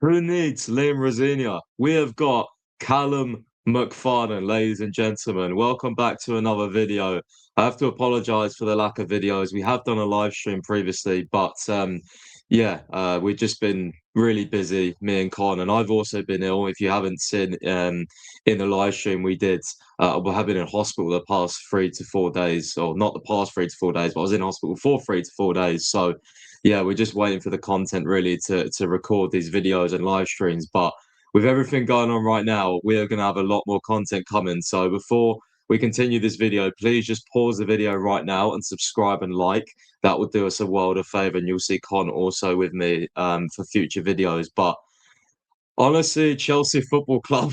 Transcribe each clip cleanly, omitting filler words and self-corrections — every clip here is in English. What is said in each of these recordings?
Who needs Liam Rosenior? We have got Callum Mcfarlane, ladies and gentlemen. Welcome back to another video. I have to apologize for the lack of videos. We have done a live stream previously, but we've just been really busy, me and Con, and I've also been ill. If you haven't seen in the live stream we did, we have been in hospital the past 3 to 4 days, or not the past 3 to 4 days, but I was in hospital for 3 to 4 days. So yeah, we're just waiting for the content really to record these videos and live streams. But with everything going on right now, we are going to have a lot more content coming. So before we continue this video, please just pause the video right now and subscribe and like. That would do us a world of favor. And you'll see Con also with me for future videos. But honestly, Chelsea Football Club,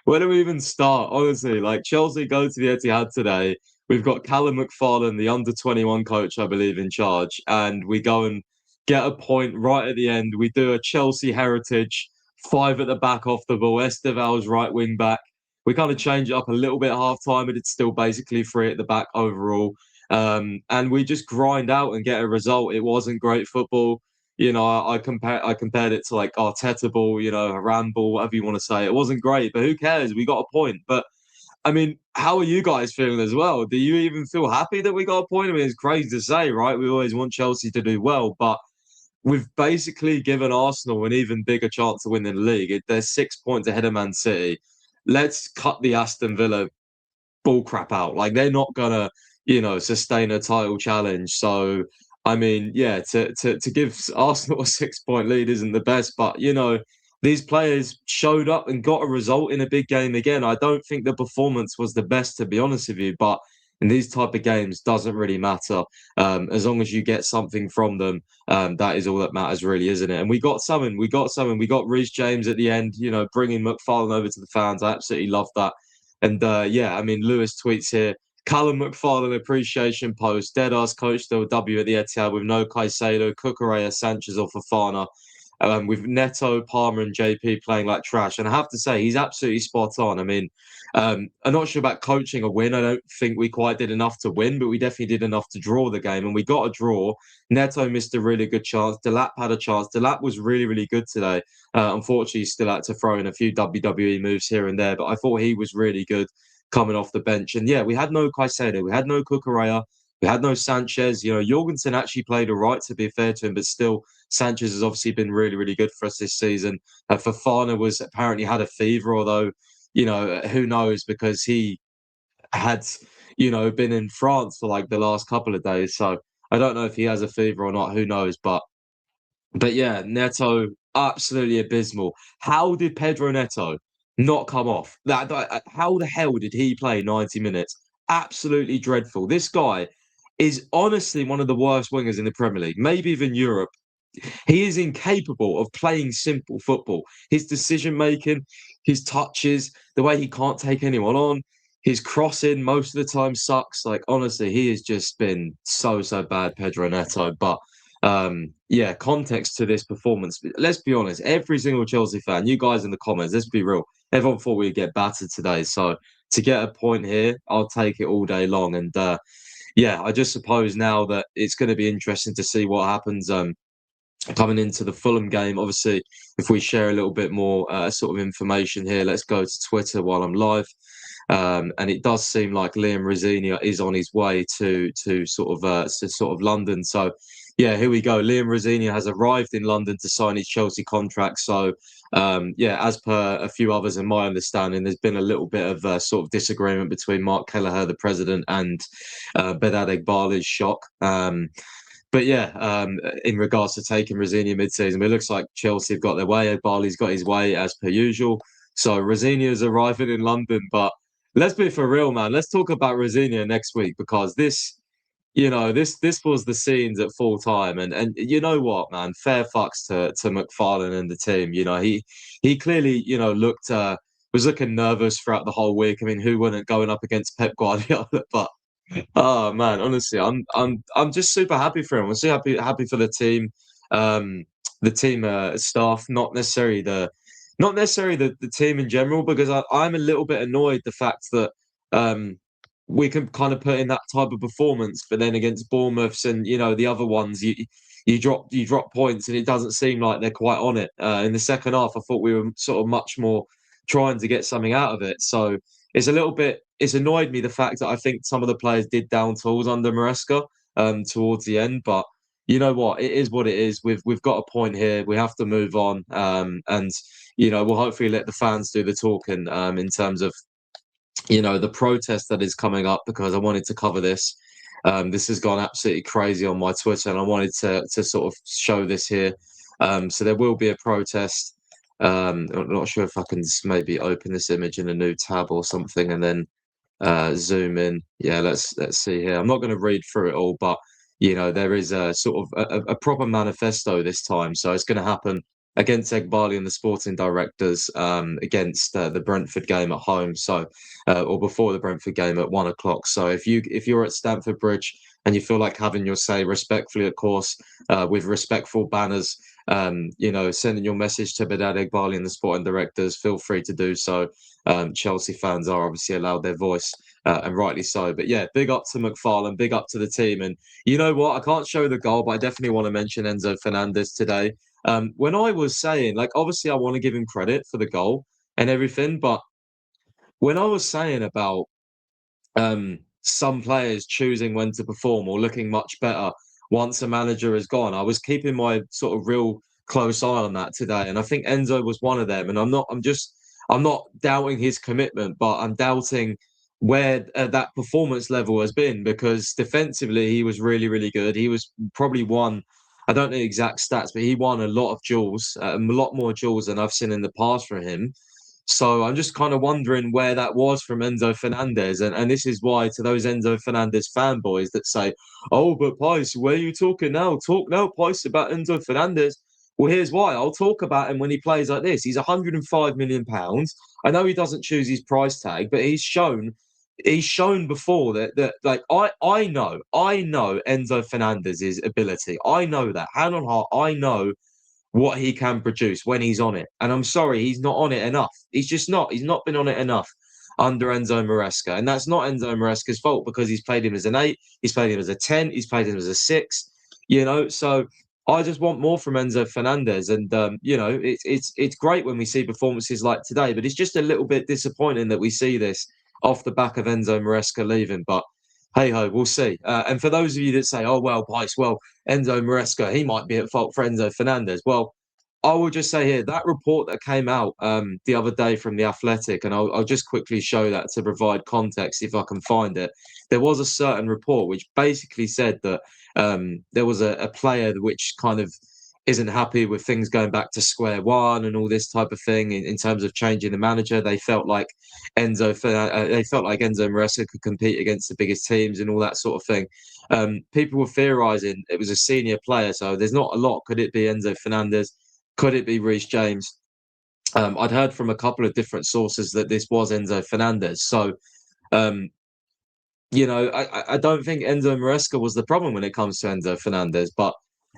where do we even start? Honestly, like Chelsea go to the Etihad today. We've got Callum Mcfarlane, the under-21 coach, I believe, in charge, and we go and get a point right at the end. We do a Chelsea heritage, five at the back off the ball. Esteval's right wing back. We kind of change it up a little bit at half time, but it's still basically three at the back overall. And we just grind out and get a result. It wasn't great football. I compared it to like Arteta ball, Haran ball, whatever you want to say. It wasn't great, but who cares? We got a point. But I mean, how are you guys feeling as well? Do you even feel happy that we got a point? I mean, it's crazy to say, right? We always want Chelsea to do well, but we've basically given Arsenal an even bigger chance to win the league. They're 6 points ahead of Man City. Let's cut the Aston Villa bull crap out. Like they're not gonna, sustain a title challenge. So I mean, yeah, to give Arsenal a 6 point lead isn't the best, but these players showed up and got a result in a big game again. I don't think the performance was the best, to be honest with you, but in these type of games doesn't really matter. As long as you get something from them, that is all that matters, really, isn't it? And we got something. We got something. We got Reece James at the end. Bringing Mcfarlane over to the fans. I absolutely love that. And I mean, Lewis tweets here. Callum Mcfarlane appreciation post. Deadass coach still W at the Etihad with no Caicedo, Cucurella, Sanchez or Fofana. With Neto, Palmer, and JP playing like trash. And I have to say, he's absolutely spot on. I mean, I'm not sure about coaching a win. I don't think we quite did enough to win, but we definitely did enough to draw the game. And we got a draw. Neto missed a really good chance. Delap had a chance. Delap was really, really good today. Unfortunately, he still had to throw in a few WWE moves here and there, but I thought he was really good coming off the bench. And yeah, we had no Caicedo. We had no Cucurella. We had no Sanchez. Jorgensen actually played all right, to be fair to him, but still, Sanchez has obviously been really, really good for us this season. Fofana was apparently had a fever, although, who knows, because he had, been in France for like the last couple of days. So I don't know if he has a fever or not. Who knows? But yeah, Neto, absolutely abysmal. How did Pedro Neto not come off? How the hell did he play 90 minutes? Absolutely dreadful. This guy is honestly one of the worst wingers in the Premier League, maybe even Europe. He is incapable of playing simple football. His decision making, his touches, the way he can't take anyone on, his crossing most of the time sucks. Like honestly, he has just been so bad, Pedro Neto. But context to this performance. Let's be honest, every single Chelsea fan, you guys in the comments, let's be real. Everyone thought we'd get battered today. So to get a point here, I'll take it all day long. And I just suppose now that it's going to be interesting to see what happens. Coming into the Fulham game, obviously, if we share a little bit more sort of information here, let's go to Twitter while I'm live. And it does seem like Liam Rosenior is on his way to sort of London. So, yeah, here we go. Liam Rosenior has arrived in London to sign his Chelsea contract. So, as per a few others in my understanding, there's been a little bit of sort of disagreement between Mark Kelleher, the president, and Behdad Eghbali's shock. But yeah, in regards to taking Rosenior mid-season, it looks like Chelsea have got their way. Barley's got his way as per usual. So Rosenior's arriving in London. But let's be for real, man. Let's talk about Rosenior next week because this was the scenes at full time. And you know what, man? Fair fucks to Mcfarlane and the team. He clearly was looking nervous throughout the whole week. I mean, who wouldn't going up against Pep Guardiola? But oh man, honestly, I'm just super happy for him. I'm so happy for the team staff, not necessarily the team in general, because I'm a little bit annoyed the fact that we can kind of put in that type of performance, but then against Bournemouths and the other ones, you drop points, and it doesn't seem like they're quite on it. In the second half, I thought we were sort of much more trying to get something out of it. So it's annoyed me the fact that I think some of the players did down tools under Maresca towards the end, but you know what? It is what it is. We've got a point here. We have to move on, and we'll hopefully let the fans do the talking in terms of the protest that is coming up, because I wanted to cover this. This has gone absolutely crazy on my Twitter, and I wanted to sort of show this here. So there will be a protest. I'm not sure if I can maybe open this image in a new tab or something, and then zoom in. Yeah, let's see here. I'm not going to read through it all, but there is a sort of a proper manifesto this time. So it's going to happen against Egbali and the sporting directors, against the Brentford game at home. So or before the Brentford game at 1 o'clock. So if you're at Stamford Bridge and you feel like having your say, respectfully, of course, with respectful banners, sending your message to Bedad Egbali and the sporting directors, feel free to do so. Chelsea fans are obviously allowed their voice, and rightly so. But yeah, big up to Mcfarlane, big up to the team. And you know what? I can't show the goal, but I definitely want to mention Enzo Fernandez today. When I was saying, like, obviously, I want to give him credit for the goal and everything, but when I was saying about some players choosing when to perform or looking much better once a manager is gone, I was keeping my sort of real close eye on that today, and I think Enzo was one of them. And I'm not doubting his commitment, but I'm doubting where that performance level has been, because defensively he was really, really good. He was probably one. I don't know the exact stats, but he won a lot of duels, a lot more duels than I've seen in the past from him. So I'm just kind of wondering where that was from Enzo Fernandez. And this is why, to those Enzo Fernandez fanboys that say, oh, but Pice, where are you talking now? Talk now, Pice, about Enzo Fernandez. Well, here's why. I'll talk about him when he plays like this. He's £105 million. I know he doesn't choose his price tag, but he's shown before that like I know Enzo Fernandez's ability. I know that. Hand on heart, I know what he can produce when he's on it. And I'm sorry, he's not on it enough. He's just not. He's not been on it enough under Enzo Maresca. And that's not Enzo Maresca's fault, because he's played him as an 8, he's played him as a 10, he's played him as a 6, So I just want more from Enzo Fernandez. And, it's great when we see performances like today, but it's just a little bit disappointing that we see this off the back of Enzo Maresca leaving. But hey ho, we'll see. And for those of you that say, oh, well, Pice, well, Enzo Maresca, he might be at fault for Enzo Fernandez. Well, I will just say here, that report that came out the other day from The Athletic, and I'll just quickly show that to provide context if I can find it. There was a certain report which basically said that there was a player which kind of isn't happy with things going back to square one and all this type of thing in terms of changing the manager. They felt like Enzo Maresca could compete against the biggest teams and all that sort of thing. People were theorising it was a senior player, so there's not a lot. Could it be Enzo Fernandez? Could it be Reece James? I'd heard from a couple of different sources that this was Enzo Fernandez. So, um, I don't think Enzo Maresca was the problem when it comes to Enzo Fernandez. But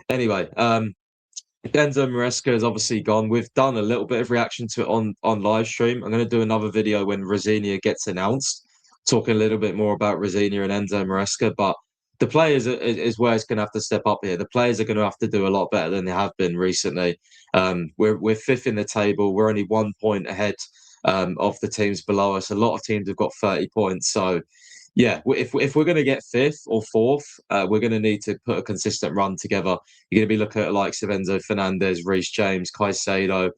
anyway, Enzo Maresca is obviously gone. We've done a little bit of reaction to it on live stream. I'm going to do another video when Rosinia gets announced, talking a little bit more about Rosinia and Enzo Maresca. But the players is where it's going to have to step up here. The players are going to have to do a lot better than they have been recently. We're fifth in the table. We're only 1 point ahead of the teams below us. A lot of teams have got 30 points. So yeah, if we're going to get fifth or fourth, we're going to need to put a consistent run together. You're going to be looking at the likes of Enzo Fernandez, Reece James, Caicedo,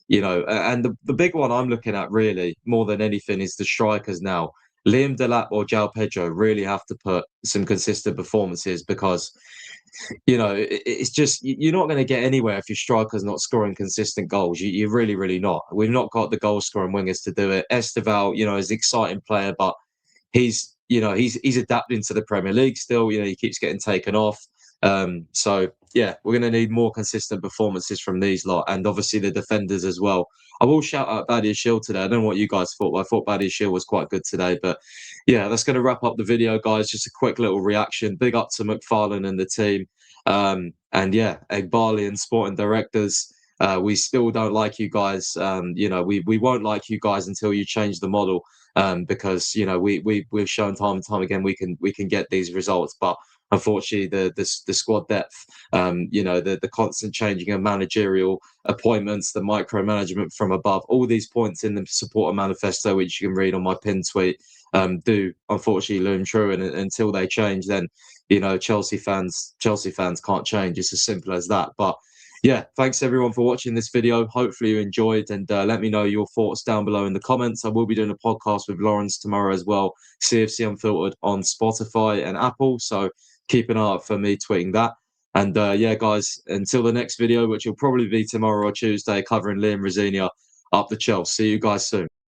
and the big one I'm looking at really more than anything is the strikers now. Liam Delap or João Pedro really have to put some consistent performances, because it's just you're not going to get anywhere if your striker's not scoring consistent goals. You're really, really not. We've not got the goal scoring wingers to do it. Esteval, is an exciting player, but he's adapting to the Premier League still. He keeps getting taken off. So yeah, we're going to need more consistent performances from these lot, and obviously the defenders as well. I will shout out Badiashile today. I don't know what you guys thought, but I thought Badiashile was quite good today. But yeah, that's going to wrap up the video, guys. Just a quick little reaction. Big up to Mcfarlane and the team. And yeah, Egbali and sporting directors. We still don't like you guys. We won't like you guys until you change the model. Because we've shown time and time again we can get these results, but unfortunately the squad depth, the constant changing of managerial appointments, the micromanagement from above, all these points in the supporter manifesto, which you can read on my pinned tweet, do unfortunately loom true. And until they change, then Chelsea fans can't change. It's as simple as that. But yeah, thanks everyone for watching this video. Hopefully you enjoyed, and let me know your thoughts down below in the comments. I will be doing a podcast with Lawrence tomorrow as well, CFC Unfiltered on Spotify and Apple. So keep an eye out for me tweeting that. And yeah, guys, until the next video, which will probably be tomorrow or Tuesday, covering Liam Rosenior up the Chelsea. See you guys soon.